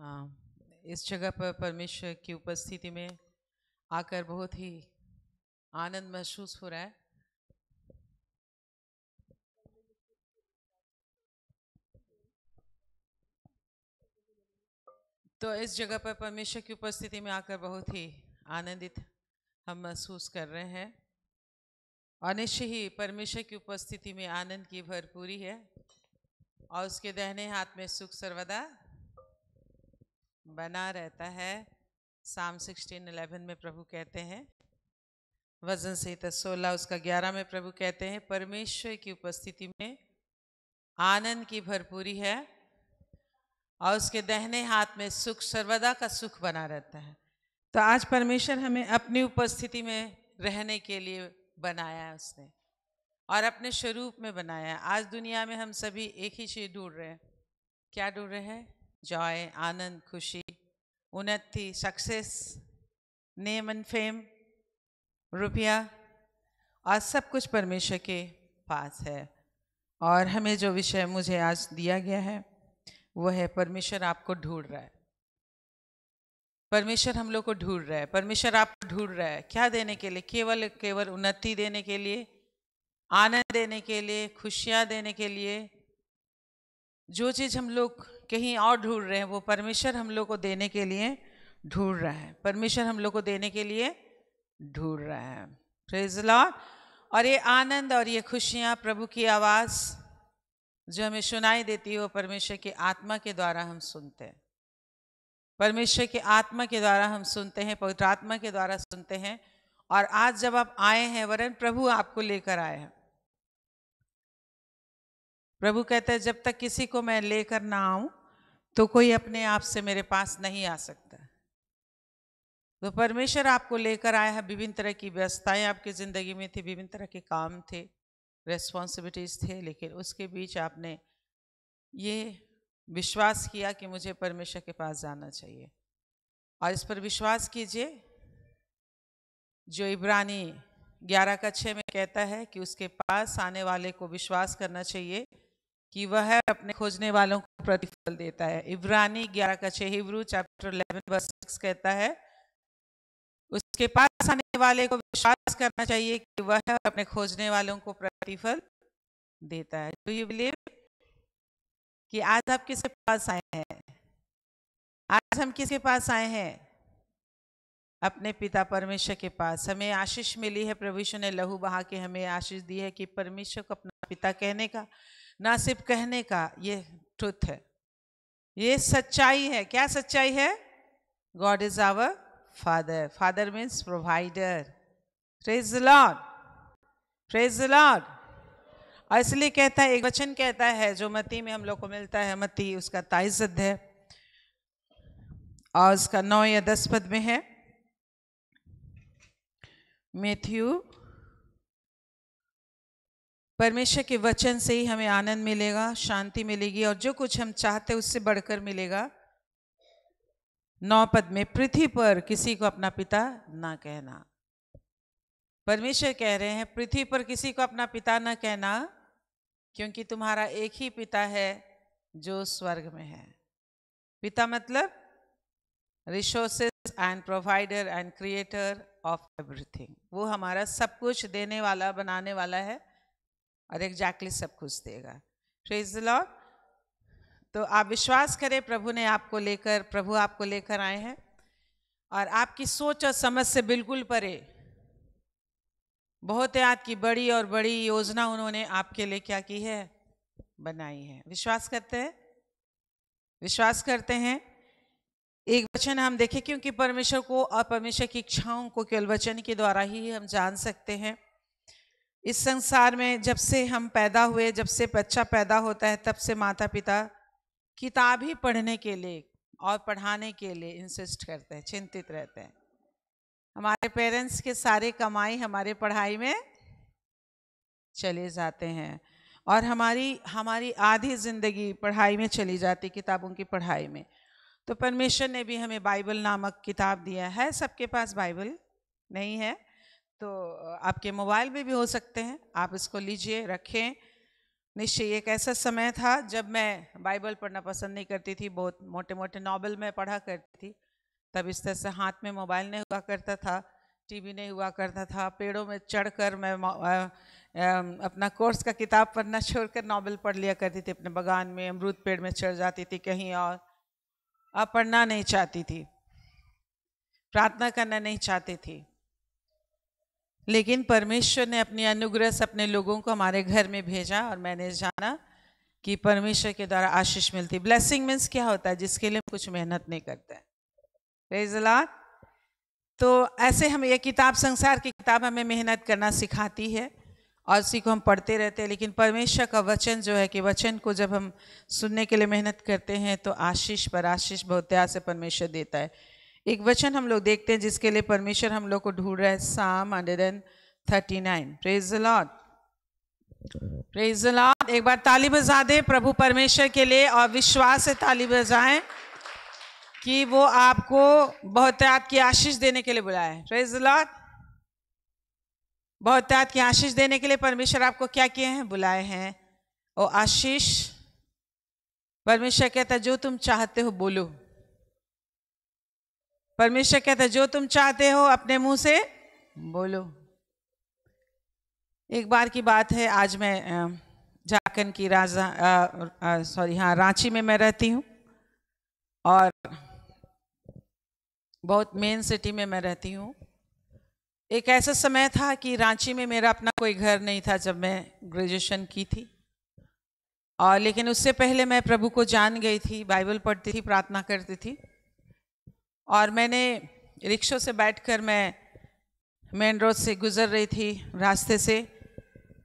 आ, इस जगह पर परमेश्वर की उपस्थिति में आकर बहुत ही आनंद महसूस हो रहा है। तो इस जगह पर परमेश्वर की उपस्थिति में आकर बहुत ही आनंदित हम महसूस कर रहे हैं और निश्चय ही परमेश्वर की उपस्थिति में आनंद की भरपूरी है और उसके दाहिने हाथ में सुख सर्वदा बना रहता है। साम 16:11 में प्रभु कहते हैं, वजन संहिता 16 उसका 11 में प्रभु कहते हैं, परमेश्वर की उपस्थिति में आनंद की भरपूरी है और उसके दाहिने हाथ में सुख सर्वदा का सुख बना रहता है। तो आज परमेश्वर हमें अपनी उपस्थिति में रहने के लिए बनाया है उसने और अपने स्वरूप में बनाया है। आज दुनिया में हम सभी एक ही चीज ढूंढ रहे हैं। क्या ढूंढ रहे हैं? जॉय, आनंद, खुशी, उन्नति, सक्सेस, नेम एंड फेम, रुपया और सब कुछ परमेश्वर के पास है। और हमें जो विषय मुझे आज दिया गया है वो है परमेश्वर आपको ढूंढ रहा है। परमेश्वर हम लोग को ढूंढ रहा है। परमेश्वर आपको ढूंढ रहा है। क्या देने के लिए? केवल केवल उन्नति देने के लिए, आनंद देने के लिए, खुशियां देने के लिए। जो चीज हम लोग कहीं और ढूंढ रहे हैं वो परमेश्वर हम लोग को देने के लिए ढूंढ रहा है। परमेश्वर हम लोग को देने के लिए ढूंढ रहा है। Praise the lord. और ये आनंद और ये खुशियां, प्रभु की आवाज जो हमें सुनाई देती है वो परमेश्वर की आत्मा के द्वारा हम सुनते हैं। परमेश्वर की आत्मा के द्वारा हम सुनते हैं, पवित्र आत्मा के द्वारा सुनते हैं। और आज जब आप आए हैं, वरन प्रभु आपको लेकर आए हैं। प्रभु कहते हैं, जब तक किसी को मैं लेकर ना आऊं तो कोई अपने आप से मेरे पास नहीं आ सकता। तो परमेश्वर आपको लेकर आया है। विभिन्न तरह की व्यस्तताएं आपकी जिंदगी में थी, विभिन्न तरह के काम थे, रेस्पॉन्सिबिलिटीज थे, लेकिन उसके बीच आपने ये विश्वास किया कि मुझे परमेश्वर के पास जाना चाहिए। और इस पर विश्वास कीजिए जो इब्रानी 11:6 में कहता है कि उसके पास आने वाले को विश्वास करना चाहिए कि वह अपने खोजने वालों को प्रतिफल देता है। इब्रानी 11:6, हिब्रू चैप्टर 11:6 कहता है उसके पास आने वाले को विश्वास करना चाहिए कि वह अपने खोजने वालों को प्रतिफल देता है। डू यू बिलीव कि आज आप किसके पास आए हैं? आज हम किसके पास आए हैं? अपने पिता परमेश्वर के पास। हमें आशीष मिली है, प्रभु यीशु ने लहू बहा के हमें आशीष दी है कि परमेश्वर को अपना पिता कहने का, ना सिर्फ कहने का, ये ट्रुथ है, ये सच्चाई है। क्या सच्चाई है? God is our father. Father means provider. Praise the lord, praise the lord. और इसलिए कहता है, एक वचन कहता है जो मत्ती में हम लोग को मिलता है, मत्ती उसका 23 अध्याय और उसका 9 या 10 पद में है। मैथ्यू, परमेश्वर के वचन से ही हमें आनंद मिलेगा, शांति मिलेगी और जो कुछ हम चाहते उससे बढ़कर मिलेगा। 9 पद में, पृथ्वी पर किसी को अपना पिता ना कहना। परमेश्वर कह रहे हैं पृथ्वी पर किसी को अपना पिता ना कहना, क्योंकि तुम्हारा एक ही पिता है जो स्वर्ग में है। पिता मतलब resources and provider and creator of everything. वो हमारा सब कुछ देने वाला, बनाने वाला है और एग्जैक्टली सब कुछ देगा। Praise the Lord. तो आप विश्वास करें, प्रभु ने आपको लेकर, प्रभु आपको लेकर आए हैं और आपकी सोच और समझ से बिल्कुल परे बहुत याद की बड़ी और बड़ी योजना उन्होंने आपके लिए क्या की है? बनाई है। विश्वास करते हैं? विश्वास करते हैं? एक वचन हम देखें, क्योंकि परमेश्वर को और परमेश्वर की इच्छाओं को केवल वचन के द्वारा ही हम जान सकते हैं। इस संसार में जब से हम पैदा हुए, जब से बच्चा पैदा होता है, तब से माता पिता किताब ही पढ़ने के लिए और पढ़ाने के लिए इंसिस्ट करते हैं, चिंतित रहते हैं। हमारे पेरेंट्स के सारे कमाई हमारे पढ़ाई में चले जाते हैं और हमारी आधी जिंदगी पढ़ाई में चली जाती, किताबों की पढ़ाई में। तो परमेश्वर ने भी हमें बाइबल नामक किताब दिया है। सबके पास बाइबल नहीं है तो आपके मोबाइल में भी हो सकते हैं, आप इसको लीजिए, रखें निश्चय एक ऐसा समय था जब मैं बाइबल पढ़ना पसंद नहीं करती थी, बहुत मोटे मोटे नॉवेल में पढ़ा करती थी। तब इस तरह से हाथ में मोबाइल नहीं हुआ करता था, टीवी नहीं हुआ करता था। पेड़ों में चढ़कर मैं अपना कोर्स का किताब पढ़ना छोड़कर नॉवेल पढ़ लिया करती थी। अपने बगान में अमरूद पेड़ में चढ़ जाती थी कहीं और। अब पढ़ना नहीं चाहती थी, प्रार्थना करना नहीं चाहती थी। लेकिन परमेश्वर ने अपनी अनुग्रह से अपने लोगों को हमारे घर में भेजा और मैंने जाना कि परमेश्वर के द्वारा आशीष मिलती। ब्लेसिंग मीन्स क्या होता है? जिसके लिए कुछ मेहनत नहीं करते हैं। Praise the Lord. तो ऐसे हम ये किताब, संसार की किताब हमें मेहनत करना सिखाती है और उसी को हम पढ़ते रहते हैं। लेकिन परमेश्वर का वचन जो है कि वचन को जब हम सुनने के लिए मेहनत करते हैं तो आशीष पर आशीष बहुतायत से परमेश्वर देता है। एक वचन हम लोग देखते हैं जिसके लिए परमेश्वर हम लोग को ढूंढ रहा है, साम 139। Praise the lord, praise the Lord. एक बार ताली बजा दें प्रभु परमेश्वर के लिए और विश्वास से ताली बजाएं कि वो आपको बहुतायत की आशीष देने के लिए बुलाया है। Praise the Lord. बहुतायत की आशीष देने के लिए परमेश्वर आपको क्या किए हैं? बुलाए हैं। और आशीष, परमेश्वर कहता है जो तुम चाहते हो बोलो। परमेश्वर कहता है जो तुम चाहते हो अपने मुंह से बोलो। एक बार की बात है, आज मैं झारखंड की रांची में मैं रहती हूँ और बहुत मेन सिटी में मैं रहती हूँ। एक ऐसा समय था कि रांची में मेरा अपना कोई घर नहीं था जब मैं ग्रेजुएशन की थी। और लेकिन उससे पहले मैं प्रभु को जान गई थी, बाइबल पढ़ती थी, प्रार्थना करती थी। और मैंने रिक्शा से बैठकर मैं मेन रोड से गुजर रही थी रास्ते से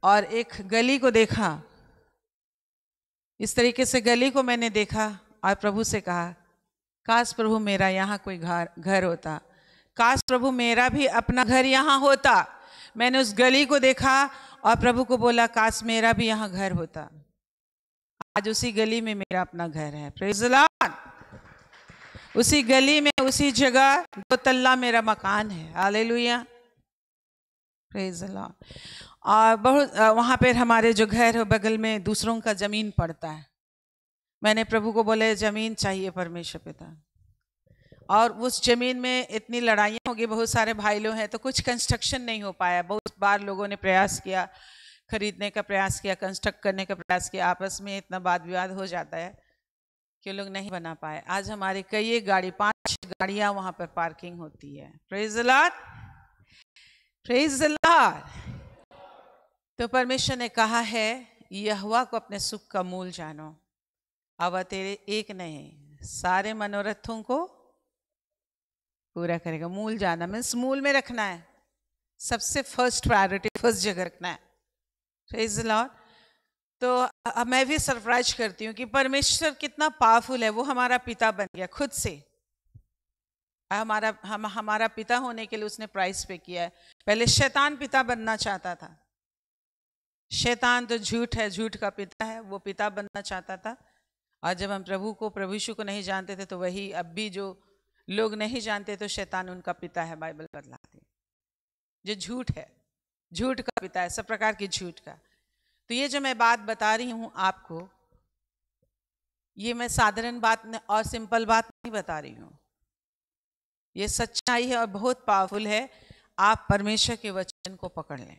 और एक गली को देखा। इस तरीके से गली को मैंने देखा और प्रभु से कहा, काश प्रभु मेरा यहाँ कोई घर होता, काश प्रभु मेरा भी अपना घर यहाँ होता। मैंने उस गली को देखा और प्रभु को बोला, काश मेरा भी यहाँ घर होता। आज उसी गली में मेरा अपना घर है। Praise the Lord. उसी गली में, उसी जगह 2 तल्ला मेरा मकान है। Hallelujah, praise the lord. और बहुत वहाँ पर हमारे जो घर है बगल में दूसरों का जमीन पड़ता है। मैंने प्रभु को बोले जमीन चाहिए परमेश्वर पिता। और उस जमीन में इतनी लड़ाइयाँ हो गई, बहुत सारे भाई लोग हैं, तो कुछ कंस्ट्रक्शन नहीं हो पाया। बहुत बार लोगों ने प्रयास किया, खरीदने का प्रयास किया, कंस्ट्रक्ट करने का प्रयास किया। आपस में इतना वाद विवाद हो जाता है कि लोग नहीं बना पाए। आज हमारी कई गाड़ी, 5 गाड़ियाँ वहाँ पर पार्किंग होती है। Praise the Lord, praise the Lord. तो परमेश्वर ने कहा है, यहोवा को अपने सुख का मूल जानो, अब वह तेरे एक नहीं सारे मनोरथों को पूरा करेगा। मूल जाना मीन्स मूल में रखना है, सबसे फर्स्ट प्रायोरिटी, फर्स्ट जगह रखना है। Praise the Lord. तो मैं भी सरप्राइज करती हूँ कि परमेश्वर कितना पावरफुल है। वो हमारा पिता बन गया खुद से। हमारा पिता होने के लिए उसने प्राइस पे किया है। पहले शैतान पिता बनना चाहता था। शैतान तो झूठ है, झूठ का पिता है, वो पिता बनना चाहता था। और जब हम प्रभु यीशु को नहीं जानते थे तो वही अब भी जो लोग नहीं जानते तो शैतान उनका पिता है, बाइबल बतलाती है। जो झूठ है, झूठ का पिता है, सब प्रकार की झूठ का। तो ये जो मैं बात बता रही हूँ आपको, ये मैं साधारण बात और सिंपल बात नहीं बता रही हूँ। ये सच्चाई है और बहुत पावरफुल है। आप परमेश्वर के वचन को पकड़ लें।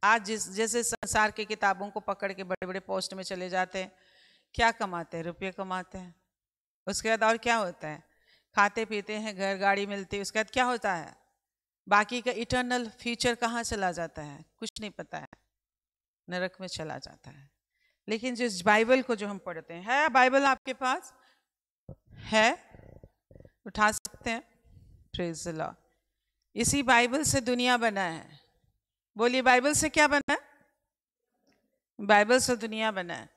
आज जैसे संसार की किताबों को पकड़ के बड़े बड़े पोस्ट में चले जाते हैं, क्या कमाते हैं? रुपये कमाते हैं। उसके बाद और क्या होता है? खाते पीते हैं, घर गाड़ी मिलती है। उसके बाद क्या होता है? बाकी का इटर्नल फ्यूचर कहाँ चला जाता है कुछ नहीं पता है, नरक में चला जाता है। लेकिन जिस बाइबल को जो हम पढ़ते हैं, है बाइबल आपके पास है, उठा सकते हैं। Praise the Lord. इसी बाइबल से दुनिया बना है। बोलिए, बाइबल से क्या बना है? बाइबल से दुनिया बना है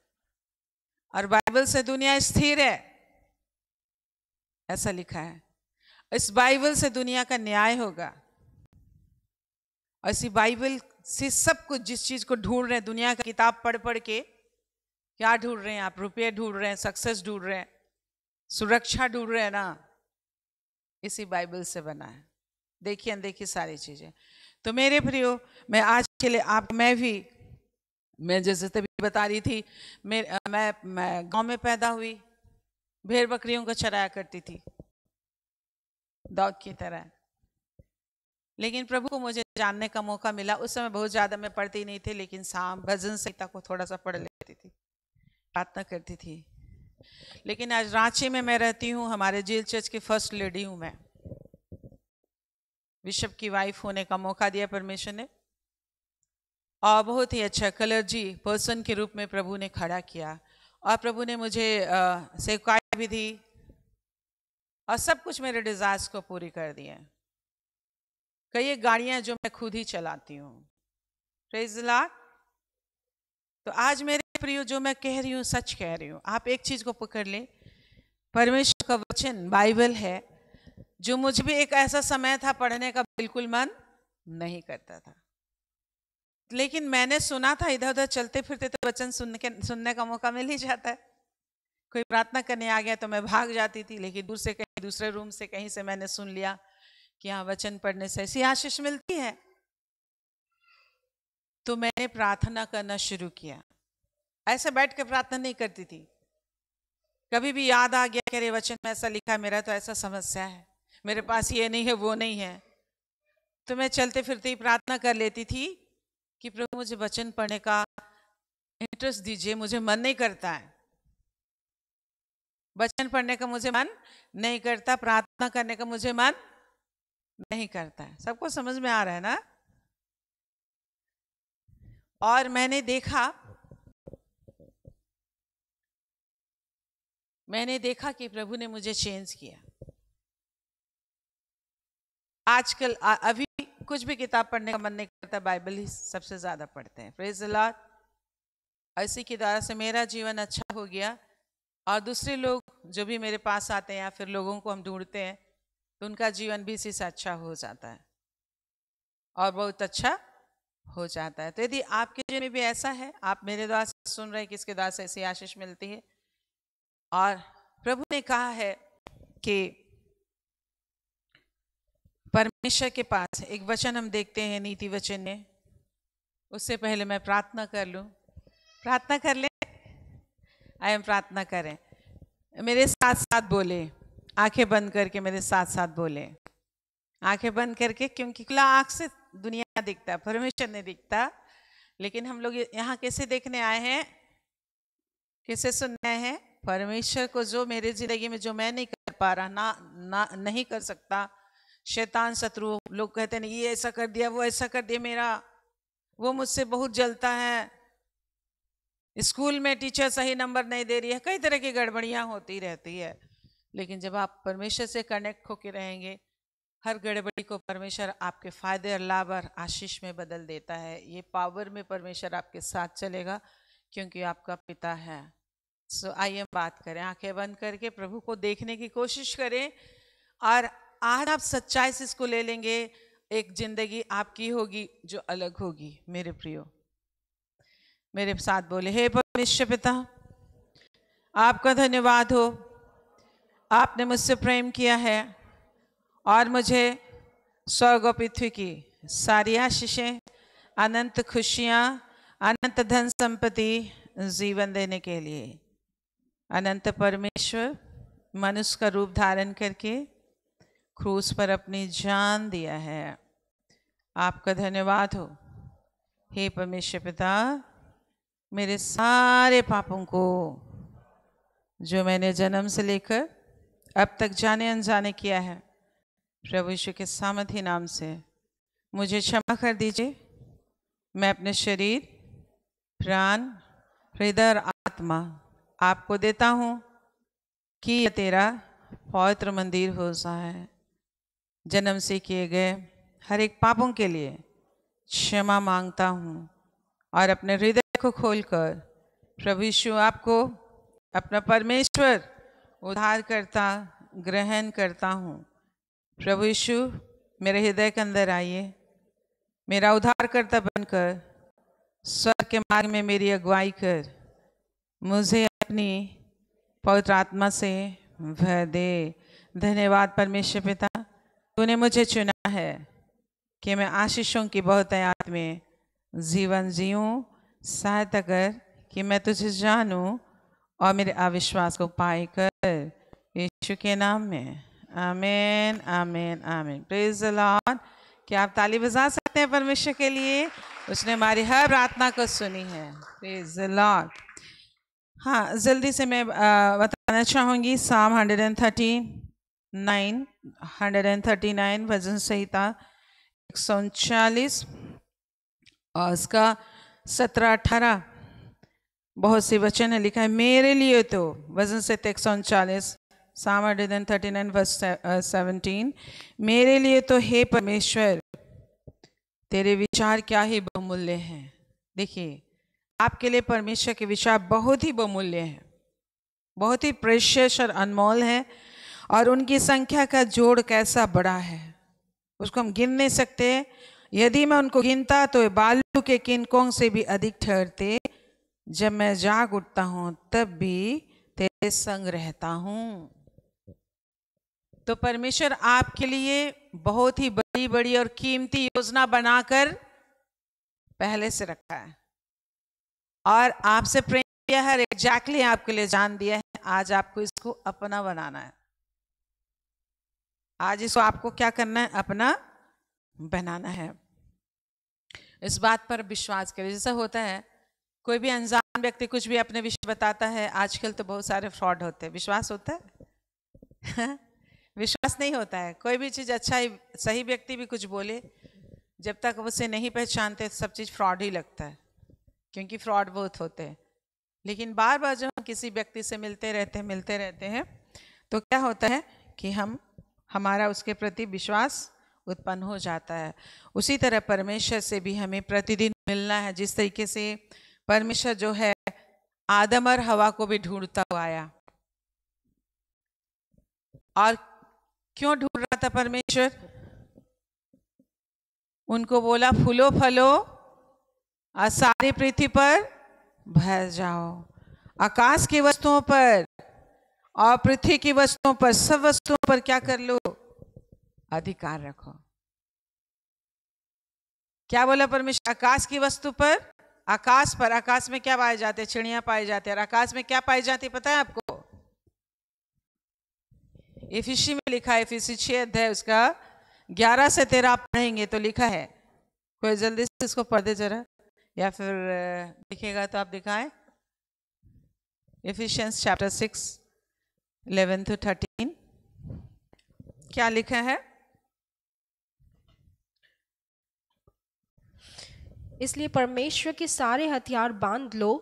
और बाइबल से दुनिया स्थिर है, ऐसा लिखा है। इस बाइबल से दुनिया का न्याय होगा। और इसी बाइबल से सब कुछ, जिस चीज को ढूंढ रहे हैं, दुनिया का किताब पढ़ पढ़ के क्या ढूंढ रहे हैं आप? रुपये ढूंढ रहे हैं, सक्सेस ढूंढ रहे हैं, सुरक्षा ढूंढ रहे हैं ना, इसी बाइबल से बना है। देखिए अनदेखी सारी चीजें। तो मेरे प्रियो, मैं आज के लिए मैं जैसे तभी बता रही थी, मैं गांव में पैदा हुई, भेड़ बकरियों को चराया करती थी डॉग की तरह। लेकिन प्रभु को मुझे जानने का मौका मिला। उस समय बहुत ज़्यादा मैं पढ़ती नहीं थी, लेकिन शाम भजन संहिता को थोड़ा सा पढ़ लेती थी, प्रार्थना करती थी। लेकिन आज रांची में मैं रहती हूँ, हमारे जेल चर्च की फर्स्ट लेडी हूँ मैं। बिशप की वाइफ होने का मौका दिया परमेश्वर ने, और बहुत ही अच्छा कलर्जी पर्सन के रूप में प्रभु ने खड़ा किया। और प्रभु ने मुझे सेवकाई भी दी और सब कुछ मेरे डिजायर्स को पूरी कर दिए। कई गाड़ियां जो मैं खुद ही चलाती हूँ, प्रेज द लॉर्ड। तो आज मेरे प्रियो, जो मैं कह रही हूँ सच कह रही हूँ। आप एक चीज को पकड़ लें, परमेश्वर का वचन बाइबल है, जो मुझे भी एक ऐसा समय था पढ़ने का बिल्कुल मन नहीं करता था, लेकिन मैंने सुना था, इधर उधर चलते फिरते तो वचन सुनने का मौका मिल ही जाता है। कोई प्रार्थना करने आ गया तो मैं भाग जाती थी, लेकिन दूर से कहीं, दूसरे रूम से कहीं से मैंने सुन लिया कि हाँ, वचन पढ़ने से ऐसी आशीष मिलती है। तो मैंने प्रार्थना करना शुरू किया। ऐसे बैठ के प्रार्थना नहीं करती थी, कभी भी याद आ गया कि अरे वचन में ऐसा लिखा है, मेरा तो ऐसा समस्या है, मेरे पास ये नहीं है, वो नहीं है, तो मैं चलते फिरते ही प्रार्थना कर लेती थी कि प्रभु मुझे वचन पढ़ने का इंटरेस्ट दीजिए। मुझे मन नहीं करता है, वचन पढ़ने का मुझे मन नहीं करता, प्रार्थना करने का मुझे मन नहीं करता है। सबको समझ में आ रहा है ना? और मैंने देखा कि प्रभु ने मुझे चेंज किया। आजकल अभी कुछ भी किताब पढ़ने का मन नहीं करता, बाइबल ही सबसे ज्यादा पढ़ते हैं। Praise the Lord. इसी के द्वारा से मेरा जीवन अच्छा हो गया, और दूसरे लोग जो भी मेरे पास आते हैं या फिर लोगों को हम ढूंढते हैं, तो उनका जीवन भी इसी से अच्छा हो जाता है और बहुत अच्छा हो जाता है। तो यदि आपके जीवन में भी ऐसा है, आप मेरे द्वारा से सुन रहे हैं, किसके द्वारा से ऐसी आशीष मिलती है, और प्रभु ने कहा है कि परमेश्वर के पास एक वचन हम देखते हैं नीति वचन में। उससे पहले मैं प्रार्थना कर लूं। प्रार्थना कर ले, आइए हम प्रार्थना करें। मेरे साथ साथ बोले, आंखें बंद करके मेरे साथ साथ बोले, आंखें बंद करके, क्योंकि खुला आंख से दुनिया दिखता है, परमेश्वर नहीं दिखता। लेकिन हम लोग यहाँ कैसे देखने आए हैं, कैसे सुनने आए हैं? परमेश्वर को, जो मेरे जिंदगी में जो मैं नहीं कर पा रहा, नहीं कर सकता, शैतान शत्रु लोग कहते नहीं, ये ऐसा कर दिया, वो ऐसा कर दिया, मेरा वो मुझसे बहुत जलता है, स्कूल में टीचर सही नंबर नहीं दे रही है, कई तरह की गड़बड़ियां होती रहती है। लेकिन जब आप परमेश्वर से कनेक्ट होकर रहेंगे, हर गड़बड़ी को परमेश्वर आपके फायदे और लाभ और आशीष में बदल देता है। ये पावर में परमेश्वर आपके साथ चलेगा, क्योंकि आपका पिता है। सो आइए बात करें, आंखें बंद करके प्रभु को देखने की कोशिश करें, और आज आप सच्चाई से इसको ले लेंगे, एक जिंदगी आपकी होगी जो अलग होगी। मेरे प्रियो, मेरे साथ बोले, हे परमेश्वर पिता, आपका धन्यवाद हो, आपने मुझसे प्रेम किया है और मुझे स्वर्ग और पृथ्वी की सारी आशीषें, अनंत खुशियाँ, अनंत धन संपत्ति, जीवन देने के लिए अनंत परमेश्वर मनुष्य का रूप धारण करके क्रूस पर अपनी जान दिया है। आपका धन्यवाद हो। हे परमेश्वर पिता, मेरे सारे पापों को जो मैंने जन्म से लेकर अब तक जाने अनजाने किया है, प्रभु यीशु के सामर्थी नाम से मुझे क्षमा कर दीजिए। मैं अपने शरीर, प्राण, हृदय और आत्मा आपको देता हूँ कि यह तेरा पवित्र मंदिर हो जाए। जन्म से किए गए हर एक पापों के लिए क्षमा मांगता हूँ, और अपने हृदय को खोलकर प्रभु यीशु आपको अपना परमेश्वर उद्धारकर्ता ग्रहण करता हूँ। प्रभु यीशु मेरे हृदय के अंदर आइए, मेरा उद्धारकर्ता बनकर स्वर्ग के मार्ग में मेरी अगुवाई कर, मुझे अपनी पवित्र आत्मा से भर दे। धन्यवाद परमेश्वर पिता, तूने मुझे चुना है कि मैं आशीषों की बहुतायत में जीवन जीऊँ। सहायता कर कि मैं तुझे जानूं और मेरे अविश्वास को पाई कर, यीशु के नाम में। आमीन आमीन आमीन। Praise the Lord. क्या आप ताली बजा सकते हैं परमेश्वर के लिए? उसने हमारी हर प्रार्थना को सुनी है। Praise the Lord. हाँ, जल्दी से मैं बताना चाहूँगी साम 139 भजन संहिता 139 और उसका 17-18 बहुत सी वचन है लिखा है। मेरे लिए तो भजन संहिता 139 साम 139 वर्स 17, मेरे लिए तो हे परमेश्वर तेरे विचार क्या ही बहुमूल्य हैं। देखिए, आपके लिए परमेश्वर के विचार बहुत ही बहुमूल्य हैं, बहुत ही प्रेशियस और अनमोल है, और उनकी संख्या का जोड़ कैसा बड़ा है, उसको हम गिन नहीं सकते। यदि मैं उनको गिनता तो ये बालू के किनकों से भी अधिक ठहरते। जब मैं जाग उठता हूँ तब भी तेरे संग रहता हूँ। तो परमेश्वर आपके लिए बहुत ही बड़ी बड़ी और कीमती योजना बनाकर पहले से रखा है और आपसे प्रेम किया है, एग्जैक्टली आपके लिए जान दिया है। आज आपको इसको अपना बनाना है। आज इसको आपको क्या करना है? अपना बनाना है। इस बात पर विश्वास करें। जैसा होता है, कोई भी अनजान व्यक्ति कुछ भी अपने विषय बताता है। आजकल तो बहुत सारे फ्रॉड होते हैं। विश्वास होता है? विश्वास नहीं होता है। कोई भी चीज़ अच्छा ही, सही व्यक्ति भी कुछ बोले, जब तक उसे नहीं पहचानते सब चीज़ फ्रॉड ही लगता है, क्योंकि फ्रॉड बहुत होते हैं। लेकिन बार बार जब हम किसी व्यक्ति से मिलते रहते हैं तो क्या होता है कि हमारा उसके प्रति विश्वास उत्पन्न हो जाता है। उसी तरह परमेश्वर से भी हमें प्रतिदिन मिलना है। जिस तरीके से परमेश्वर जो है आदम और हवा को भी ढूंढता हुआ आया, और क्यों ढूंढ रहा था परमेश्वर? उनको बोला फूलो फलो और सारी पृथ्वी पर भर जाओ। आकाश की वस्तुओं पर और पृथ्वी की वस्तुओं पर, सब वस्तुओं पर क्या कर लो? अधिकार रखो। क्या बोला परमेश्वर? आकाश की वस्तु पर, आकाश पर। आकाश में क्या पाए जाते? चिड़ियां पाई जाती है। और आकाश में क्या पाई जाती पता है आपको? इफिसी में लिखा है, इफिसी 6 अध्याय उसका 11 से 13 आप पढ़ेंगे तो लिखा है। कोई जल्दी से इसको पढ़ दे जरा, या फिर दिखेगा तो आप दिखाएं। इफिशियंस चैप्टर 6 11 to 13 क्या लिखा है? इसलिए परमेश्वर के सारे हथियार बांध लो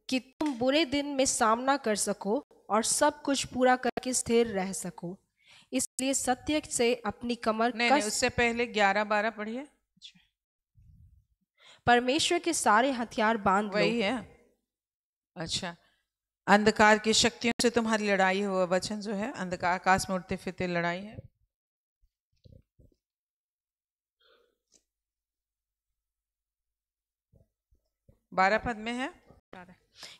कि तुम बुरे दिन में सामना कर सको और सब कुछ पूरा करके स्थिर रह सको। इसलिए सत्य से अपनी कमर नहीं, उससे पहले 11-12 पढ़िए। परमेश्वर के सारे हथियार बांध लो। वही है। अच्छा, अंधकार की शक्तियों से तुम्हारी लड़ाई हो। वचन जो है अंधकार, आकाश में उड़ते फिरते लड़ाई है। बारह पद में है,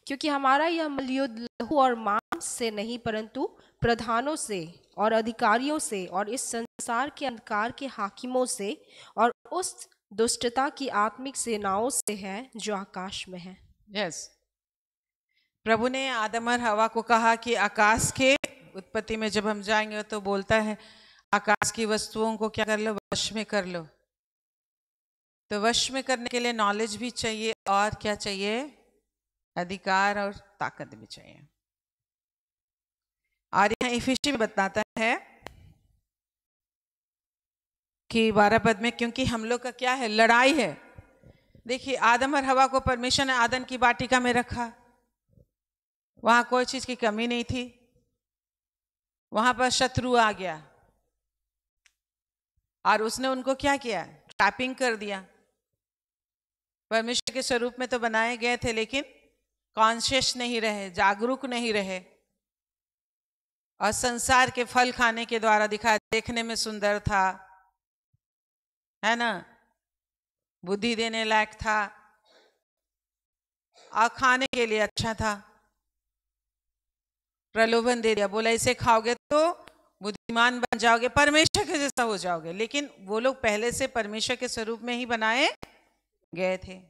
क्योंकि हमारा यह मलयुद्ध लहू और मांस से नहीं परंतु प्रधानों से और अधिकारियों से और इस संसार के अंधकार के हाकिमों से और उस दुष्टता की आत्मिक सेनाओं से है जो आकाश में है। यस, प्रभु ने आदम और हवा को कहा कि आकाश के उत्पत्ति में जब हम जाएंगे तो बोलता है आकाश की वस्तुओं को क्या कर लो? वश में कर लो। तो वश में करने के लिए नॉलेज भी चाहिए, और क्या चाहिए? अधिकार और ताकत भी चाहिए। और यहाँ इफिसी में बताता है कि 12 पद में, क्योंकि हम लोग का क्या है? लड़ाई है। देखिए, आदम और हवा को परमेश्वर ने आदन की वाटिका में रखा। वहां कोई चीज की कमी नहीं थी। वहां पर शत्रु आ गया और उसने उनको क्या किया? ट्रैपिंग कर दिया। परमेश्वर के स्वरूप में तो बनाए गए थे, लेकिन कॉन्शियस नहीं रहे, जागरूक नहीं रहे, और संसार के फल खाने के द्वारा दिखाया। देखने में सुंदर था, है ना, बुद्धि देने लायक था, और खाने के लिए अच्छा था। प्रलोभन दे दिया, बोला इसे खाओगे तो बुद्धिमान बन जाओगे, परमेश्वर के जैसा हो जाओगे। लेकिन वो लोग पहले से परमेश्वर के स्वरूप में ही बनाए गए थे।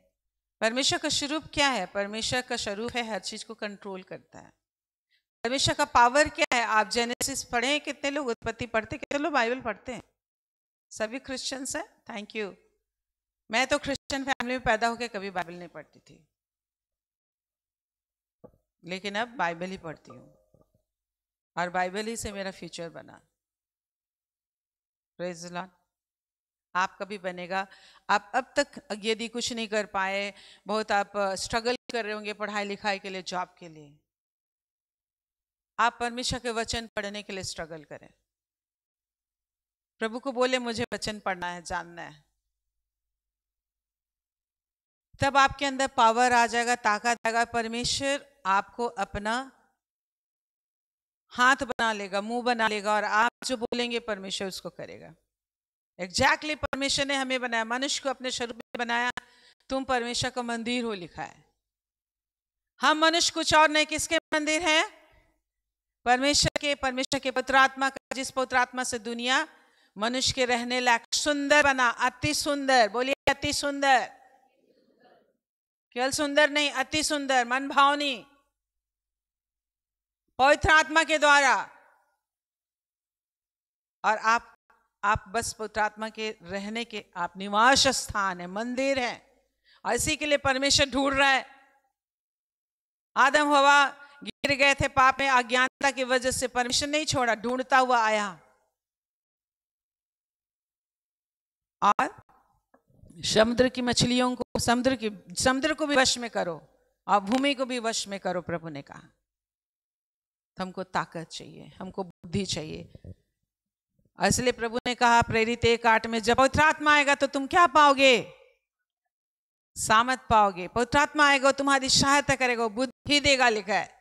परमेश्वर का स्वरूप क्या है? परमेश्वर का स्वरूप है हर चीज को कंट्रोल करता है। परमेश्वर का पावर क्या है? आप जेनेसिस पढ़े हैं? कितने लोग उत्पत्ति पढ़ते, कितने लोग बाइबल पढ़ते हैं? सभी क्रिश्चियंस हैं? Thank you. मैं तो क्रिश्चियन फैमिली में पैदा होकर कभी बाइबल नहीं पढ़ती थी, लेकिन अब बाइबल ही पढ़ती हूँ और बाइबल ही से मेरा फ्यूचर बना। Praise the Lord. आपका भी बनेगा। आप अब तक यदि कुछ नहीं कर पाए, बहुत आप स्ट्रगल कर रहे होंगे पढ़ाई लिखाई के लिए, जॉब के लिए, आप परमेश्वर के वचन पढ़ने के लिए स्ट्रगल करें। प्रभु को बोले मुझे वचन पढ़ना है, जानना है। तब आपके अंदर पावर आ जाएगा, ताकत आएगा। परमेश्वर आपको अपना हाथ बना लेगा, मुंह बना लेगा, और आप जो बोलेंगे परमेश्वर उसको करेगा। एग्जैक्टली परमेश्वर ने हमें बनाया, मनुष्य को अपने स्वरूप में बनाया। तुम परमेश्वर का मंदिर हो, लिखा है। हम मनुष्य कुछ और नहीं, किसके मंदिर हैं? परमेश्वर के पवित्र आत्मा का, जिस पवित्र आत्मा से दुनिया मनुष्य के रहने लायक सुंदर बना। अति सुंदर, बोलिए अति सुंदर। केवल सुंदर नहीं, अति सुंदर, मन भावनी, पवित्र आत्मा के द्वारा। और आप बस पवित्र आत्मा के रहने के, आप निवास स्थान है, मंदिर है। और इसी के लिए परमेश्वर ढूंढ रहा है। आदम हवा गिर गए थे पाप में, अज्ञानता की वजह से। परमेश्वर नहीं छोड़ा, ढूंढता हुआ आया। और समुद्र की मछलियों को, समुद्र को भी वश में करो और भूमि को भी वश में करो। प्रभु ने कहा हमको ताकत चाहिए, हमको बुद्धि चाहिए। इसलिए प्रभु ने कहा प्रेरित 1:8 में, जब पवित्र आत्मा आएगा तो तुम क्या पाओगे? सामर्थ पाओगे। पवित्र आत्मा आएगा, तुम्हारी सहायता करेगा, बुद्धि देगा, लिखा है।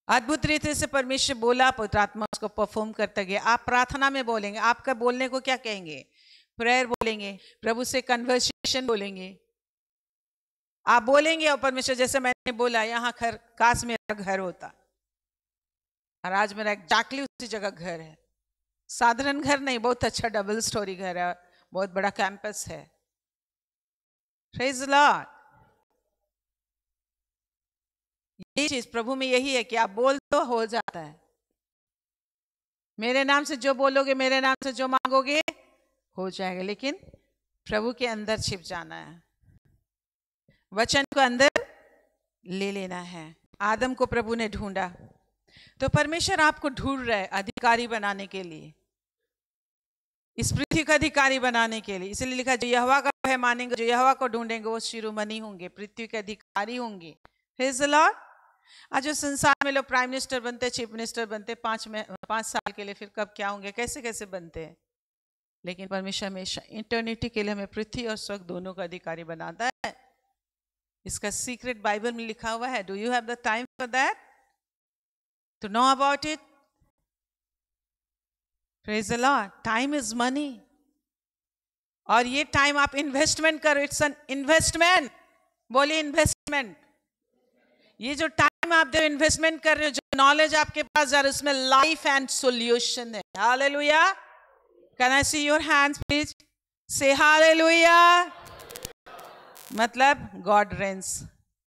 अद्भुत रीति से परमेश्वर बोला, पवित्र आत्मा उसको परफॉर्म करता गया। आप प्रार्थना में बोलेंगे, आपका बोलने को क्या कहेंगे? प्रेयर बोलेंगे, प्रभु से कन्वर्सेशन बोलेंगे। आप बोलेंगे और परमेश्वर, जैसे मैंने बोला, यहाँ काश मेरा घर होता, और आज मेरा एग्जैक्टली उसी जगह घर है। साधारण घर नहीं, बहुत अच्छा डबल स्टोरी घर है, बहुत बड़ा कैंपस है। Praise the Lord. यही चीज प्रभु में यही है कि आप बोल तो हो जाता है। मेरे नाम से जो बोलोगे, मेरे नाम से जो मांगोगे, हो जाएगा। लेकिन प्रभु के अंदर छिप जाना है, वचन को अंदर ले लेना है। आदम को प्रभु ने ढूंढा, तो परमेश्वर आपको ढूंढ रहा है अधिकारी बनाने के लिए, इस पृथ्वी का अधिकारी बनाने के लिए। इसलिए लिखा, जो यहोवा का भय मानेंगे, जो यहोवा को ढूंढेंगे, वो शिरोमणि होंगे, पृथ्वी के अधिकारी होंगे। Praise the Lord. आज जो संसार में लोग प्राइम मिनिस्टर बनते, चीफ मिनिस्टर बनते 5 साल के लिए, फिर कब क्या होंगे, कैसे कैसे बनते हैं। लेकिन परमेश्वर हमेशा इटर्निटी के लिए हमें पृथ्वी और स्वर्ग दोनों का अधिकारी बनाता है। इसका सीक्रेट बाइबल में लिखा हुआ है। Do you have the time for that, to know about it? Praise the lord. Time is money, और ये टाइम आप इन्वेस्टमेंट करो। इट्स एन इन्वेस्टमेंट, बोलिए इन्वेस्टमेंट। ये जो टाइम आप जो इन्वेस्टमेंट कर रहे हो, जो नॉलेज आपके पास जा रहा है, उसमें लाइफ एंड सॉल्यूशन है। Hallelujah. Can I see your hands please? से हालेलुया। मतलब गॉड रेन्स।